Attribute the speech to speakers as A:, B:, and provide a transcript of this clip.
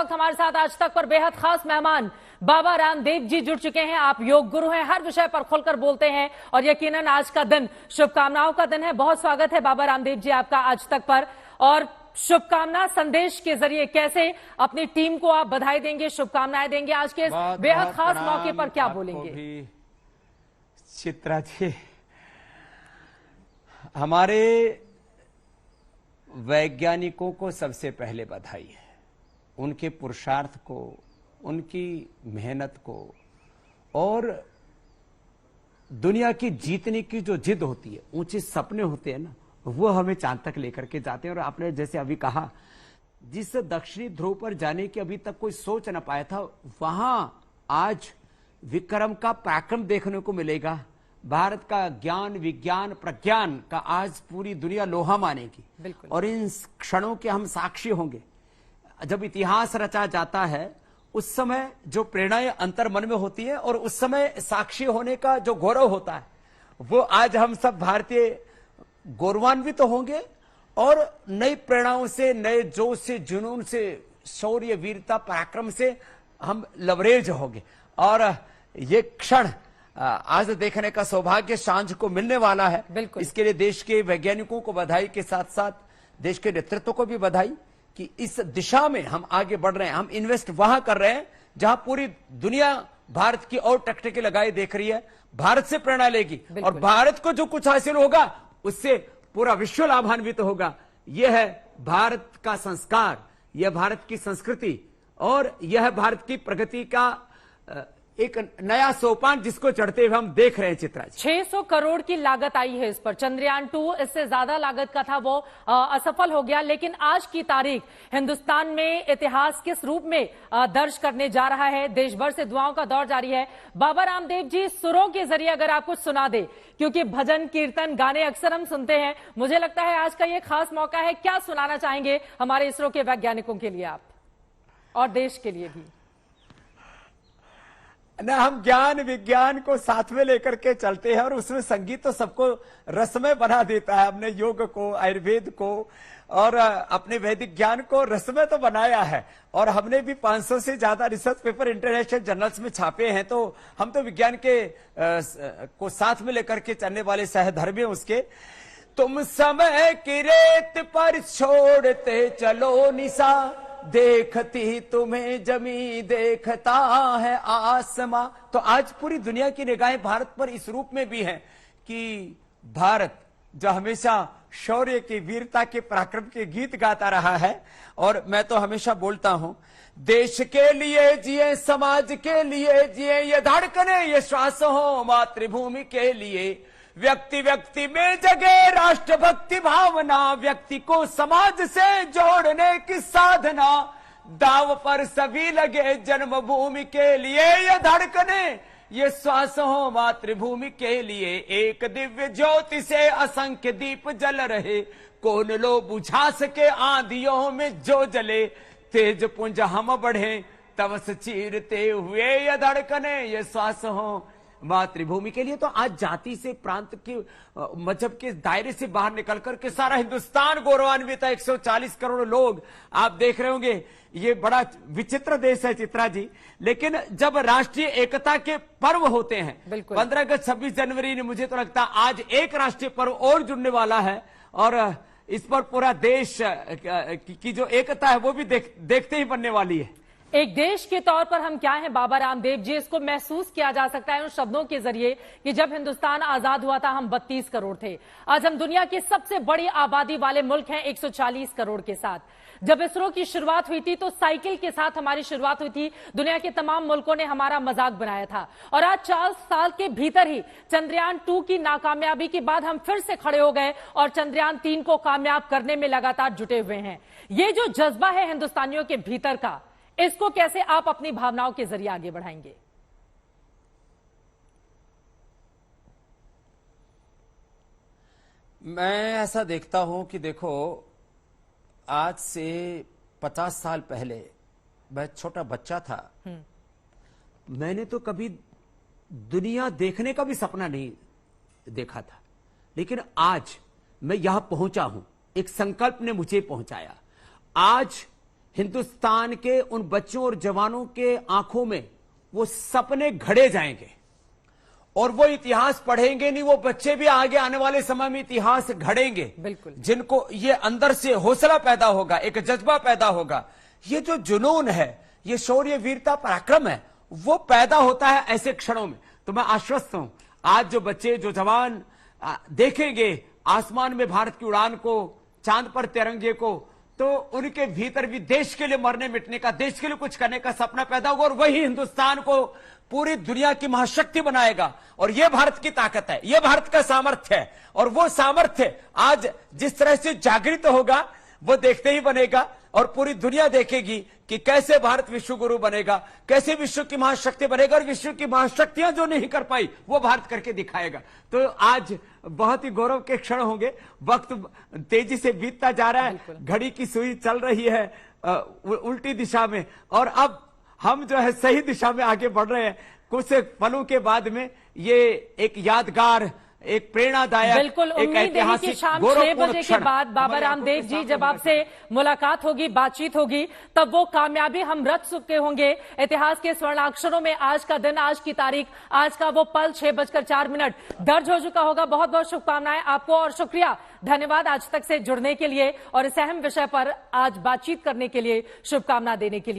A: वक्त हमारे साथ आज तक पर बेहद खास मेहमान बाबा रामदेव जी जुड़ चुके हैं। आप योग गुरु हैं, हर विषय पर खुलकर बोलते हैं और यकीनन आज का दिन शुभकामनाओं का दिन है। बहुत स्वागत है बाबा रामदेव जी आपका आज तक पर। और शुभकामना संदेश के जरिए कैसे अपनी टीम को आप बधाई देंगे, शुभकामनाएं देंगे, आज के बेहद खास मौके पर क्या बोलेंगे?
B: चित्रा जी, हमारे वैज्ञानिकों को सबसे पहले बधाई है, उनके पुरुषार्थ को, उनकी मेहनत को, और दुनिया की जीतने की जो जिद होती है, ऊंचे सपने होते हैं ना, वो हमें चांद तक लेकर के जाते हैं। और आपने जैसे अभी कहा, जिस दक्षिणी ध्रुव पर जाने की अभी तक कोई सोच न पाया था, वहां आज विक्रम का पराक्रम देखने को मिलेगा। भारत का ज्ञान, विज्ञान, प्रज्ञान का आज पूरी दुनिया लोहा मानेगी और इन क्षणों के हम साक्षी होंगे। जब इतिहास रचा जाता है उस समय जो प्रेरणाएं अंतर मन में होती है और उस समय साक्षी होने का जो गौरव होता है, वो आज हम सब भारतीय गौरवान्वित तो होंगे और नई प्रेरणाओं से, नए जोश से, जुनून से, शौर्य, वीरता, पराक्रम से हम लवरेज होंगे। और ये क्षण आज देखने का सौभाग्य सांझ को मिलने वाला है। इसके लिए देश के वैज्ञानिकों को बधाई के साथ साथ देश के नेतृत्व को भी बधाई कि इस दिशा में हम आगे बढ़ रहे हैं। हम इन्वेस्ट वहां कर रहे हैं जहां पूरी दुनिया भारत की और टकटकी लगाई देख रही है, भारत से प्रेरणा लेगी और भारत को जो कुछ हासिल होगा उससे पूरा विश्व लाभान्वित होगा। यह है भारत का संस्कार, यह भारत की संस्कृति और यह भारत की प्रगति का एक नया सोपान जिसको चढ़ते हुए हम देख रहे हैं। चित्रा जी,
A: 600 करोड़ की लागत आई है इस पर। चंद्रयान 2 इससे ज्यादा लागत का था, वो असफल हो गया। लेकिन आज की तारीख हिंदुस्तान में इतिहास किस रूप में दर्ज करने जा रहा है, देश भर से दुआओं का दौर जारी है। बाबा रामदेव जी, सुरों के जरिए अगर आप कुछ सुना दे, क्योंकि भजन, कीर्तन, गाने अक्सर हम सुनते हैं, मुझे लगता है आज का ये खास मौका है। क्या सुनाना चाहेंगे हमारे इसरो के वैज्ञानिकों के लिए आप और देश के लिए भी?
B: ना, हम ज्ञान विज्ञान को साथ में लेकर के चलते हैं और उसमें संगीत तो सबको रसमय बना देता है। हमने योग को, आयुर्वेद को और अपने वैदिक ज्ञान को रसमय तो बनाया है और हमने भी 500 से ज्यादा रिसर्च पेपर इंटरनेशनल जर्नल्स में छापे हैं। तो हम तो विज्ञान के को साथ में लेकर के चलने वाले सहधर्मी उसके। तुम समय की रेत पर छोड़ते चलो निशा, देखती तुम्हें जमी देखता है आसमां। तो आज पूरी दुनिया की निगाहें भारत पर इस रूप में भी हैं कि भारत जो हमेशा शौर्य की, वीरता के, पराक्रम के गीत गाता रहा है। और मैं तो हमेशा बोलता हूं, देश के लिए जिए, समाज के लिए जिए, ये धड़कने, ये श्वास हो मातृभूमि के लिए। व्यक्ति व्यक्ति में जगे राष्ट्रभक्ति भावना, व्यक्ति को समाज से जोड़ने की साधना। दाव पर सभी लगे जन्मभूमि के लिए, ये धड़कने, ये श्वास हो मातृभूमि के लिए। एक दिव्य ज्योति से असंख्य दीप जल रहे, कौन लो बुझा सके आंधियों में जो जले। तेज पुंज हम बढ़े तवस चीरते हुए, ये धड़कने, ये श्वास हो मातृभूमि के लिए। तो आज जाति से, प्रांत के, मजहब के दायरे से बाहर निकल करके सारा हिंदुस्तान गौरवान्वित है। 140 करोड़ लोग आप देख रहे होंगे। ये बड़ा विचित्र देश है चित्रा जी। लेकिन जब राष्ट्रीय एकता के पर्व होते हैं, 15 अगस्त, 26 जनवरी ने, मुझे तो लगता है आज एक राष्ट्रीय पर्व और जुड़ने वाला है और इस पर पूरा देश की जो एकता है वो भी देखते ही बनने वाली है।
A: एक देश के तौर पर हम क्या हैं बाबा रामदेव जी, इसको महसूस किया जा सकता है उन शब्दों के जरिए कि जब हिंदुस्तान आजाद हुआ था हम 32 करोड़ थे। आज हम दुनिया की सबसे बड़ी आबादी वाले मुल्क हैं 140 करोड़ के साथ। जब इसरो की शुरुआत हुई थी तो साइकिल के साथ हमारी शुरुआत हुई थी। दुनिया के तमाम मुल्कों ने हमारा मजाक बनाया था और आज 4 साल के भीतर ही चंद्रयान 2 की नाकामयाबी के बाद हम फिर से खड़े हो गए और चंद्रयान 3 को कामयाब करने में लगातार जुटे हुए हैं। ये जो जज्बा है हिंदुस्तानियों के भीतर का, इसको कैसे आप अपनी भावनाओं के जरिए आगे बढ़ाएंगे?
B: मैं ऐसा देखता हूं कि देखो, आज से 50 साल पहले मैं छोटा बच्चा था, मैंने तो कभी दुनिया देखने का भी सपना नहीं देखा था। लेकिन आज मैं यहां पहुंचा हूं, एक संकल्प ने मुझे पहुंचाया। आज हिंदुस्तान के उन बच्चों और जवानों के आंखों में वो सपने घड़े जाएंगे और वो इतिहास पढ़ेंगे नहीं, वो बच्चे भी आगे आने वाले समय में इतिहास घड़ेंगे।
A: बिल्कुल।
B: जिनको ये अंदर से हौसला पैदा होगा, एक जज्बा पैदा होगा, ये जो जुनून है, ये शौर्य वीरता पराक्रम है, वो पैदा होता है ऐसे क्षणों में। तो मैं आश्वस्त हूं, आज जो बच्चे, जो जवान देखेंगे आसमान में भारत की उड़ान को, चांद पर तिरंगे को, तो उनके भीतर भी देश के लिए मरने मिटने का, देश के लिए कुछ करने का सपना पैदा होगा और वही हिंदुस्तान को पूरी दुनिया की महाशक्ति बनाएगा। और यह भारत की ताकत है, यह भारत का सामर्थ्य है। और वो सामर्थ्य आज जिस तरह से जागृत होगा, वो देखते ही बनेगा और पूरी दुनिया देखेगी कि कैसे भारत विश्व गुरु बनेगा, कैसे विश्व की महाशक्ति बनेगा और विश्व की महाशक्तियां जो नहीं कर पाई वो भारत करके दिखाएगा। तो आज बहुत ही गौरव के क्षण होंगे। वक्त तेजी से बीतता जा रहा है, घड़ी की सुई चल रही है उल्टी दिशा में और अब हम जो है सही दिशा में आगे बढ़ रहे हैं। कुछ पलों के बाद में ये एक यादगार, एक प्रेरणादायक,
A: बिल्कुल उम्मीद है कि शाम 6 बजे के बाद बाबा रामदेव जी जब आपसे मुलाकात होगी, बातचीत होगी, तब वो कामयाबी हम रच चुके होंगे। इतिहास के स्वर्णाक्षरों में आज का दिन, आज की तारीख, आज का वो पल 6:04 दर्ज हो चुका होगा। बहुत बहुत शुभकामनाएं आपको और शुक्रिया, धन्यवाद आज तक से जुड़ने के लिए और इस अहम विषय पर आज बातचीत करने के लिए, शुभकामना देने के लिए।